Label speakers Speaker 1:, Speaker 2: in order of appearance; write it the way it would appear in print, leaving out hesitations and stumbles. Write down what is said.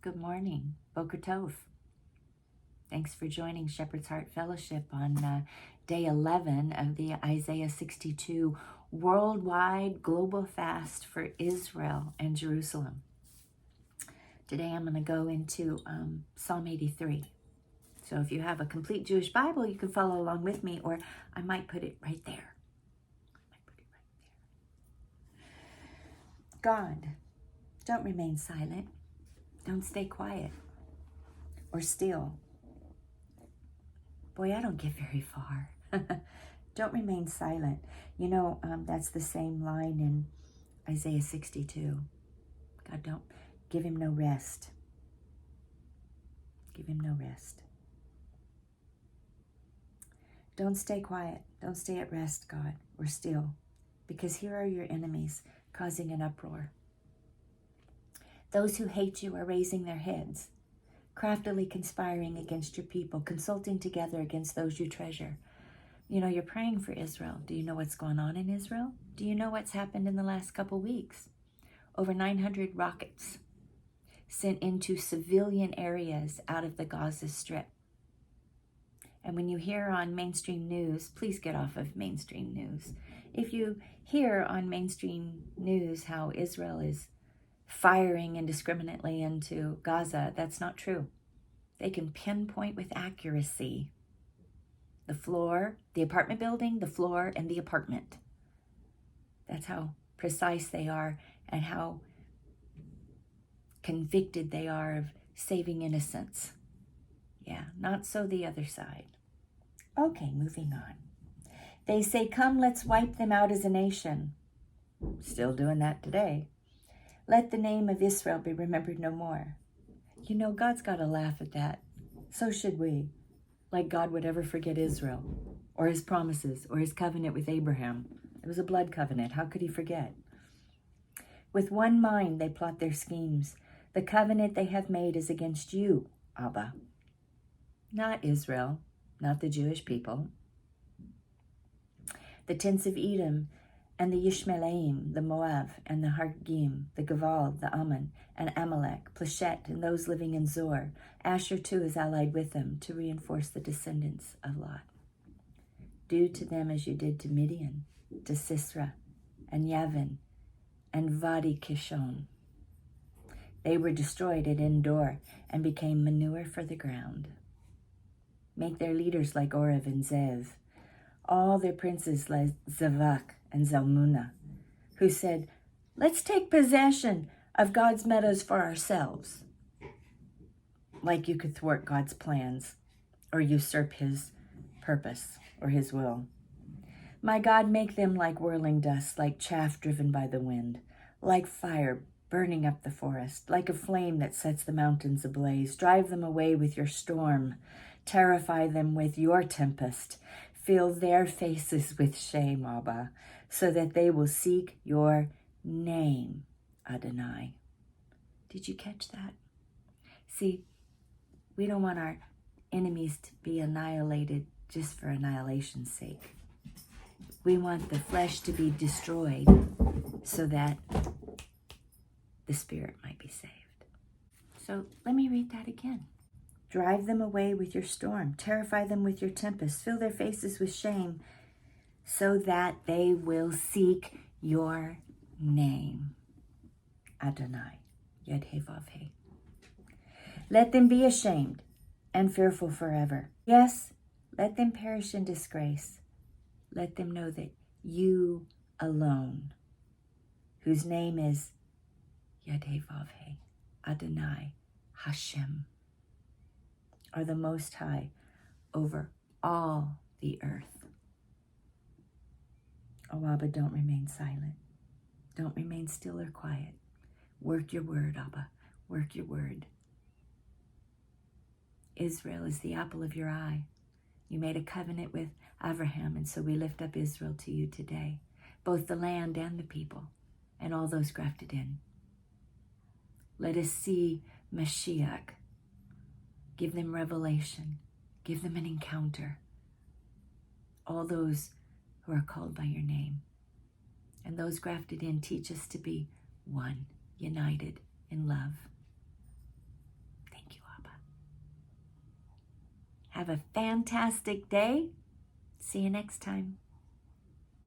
Speaker 1: Good morning. Boker Tov. Thanks for joining Shepherd's Heart Fellowship on day 11 of the Isaiah 62 worldwide global fast for Israel and Jerusalem. Today I'm going to go into Psalm 83. So if you have a complete Jewish Bible, you can follow along with me, or I might put it right there. God, don't remain silent. Don't stay quiet or still. Boy, I don't get very far. Don't remain silent. You know, that's the same line in Isaiah 62. God, don't give him no rest. Give him no rest. Don't stay quiet. Don't stay at rest, God, or still, because here are your enemies causing an uproar. Those who hate you are raising their heads, craftily conspiring against your people, consulting together against those you treasure. You know, you're praying for Israel. Do you know what's going on in Israel? Do you know what's happened in the last couple weeks? Over 900 rockets sent into civilian areas out of the Gaza Strip. And when you hear on mainstream news, please get off of mainstream news. If you hear on mainstream news how Israel is firing indiscriminately into Gaza, that's not true. They can pinpoint with accuracy the floor, the apartment building, the floor, and the apartment. That's how precise they are and how convicted they are of saving innocents. Yeah, not so the other side. Okay, moving on. They say, come, let's wipe them out as a nation. Still doing that today. Let the name of Israel be remembered no more. You know, God's got to laugh at that. So should we. Like God would ever forget Israel, or his promises, or his covenant with Abraham. It was a blood covenant. How could he forget? With one mind they plot their schemes. The covenant they have made is against you, Abba. Not Israel, not the Jewish people. The tents of Edom and the Yishmaelim, the Moab and the Hargim, the Gaval, the Ammon, and Amalek, Pleshet, and those living in Zor. Asher too is allied with them to reinforce the descendants of Lot. Do to them as you did to Midian, to Sisera, and Yavin, and Vadi Kishon. They were destroyed at Endor and became manure for the ground. Make their leaders like Oreb and Zev, all their princes like Zavak and Zalmunna, who said, let's take possession of God's meadows for ourselves. Like you could thwart God's plans or usurp his purpose or his will. My God, make them like whirling dust, like chaff driven by the wind, like fire burning up the forest, like a flame that sets the mountains ablaze. Drive them away with your storm. Terrify them with your tempest. Fill their faces with shame, Abba, so that they will seek your name, Adonai. Did you catch that? See, we don't want our enemies to be annihilated just for annihilation's sake. We want the flesh to be destroyed so that the spirit might be saved. So let me read that again. Drive them away with your storm. Terrify them with your tempest. Fill their faces with shame so that they will seek your name, Adonai, Yod He Vav He. Let them be ashamed and fearful forever. Yes, let them perish in disgrace. Let them know that you alone, whose name is Yod He Vav He, Adonai, Hashem, are the Most High over all the earth. Oh, Abba, don't remain silent. Don't remain still or quiet. Work your word, Abba. Work your word. Israel is the apple of your eye. You made a covenant with Abraham, and so we lift up Israel to you today, both the land and the people, and all those grafted in. Let us see Mashiach. Give them revelation. Give them an encounter. All those who are called by your name. And those grafted in, teach us to be one, united in love. Have a fantastic day. See you next time.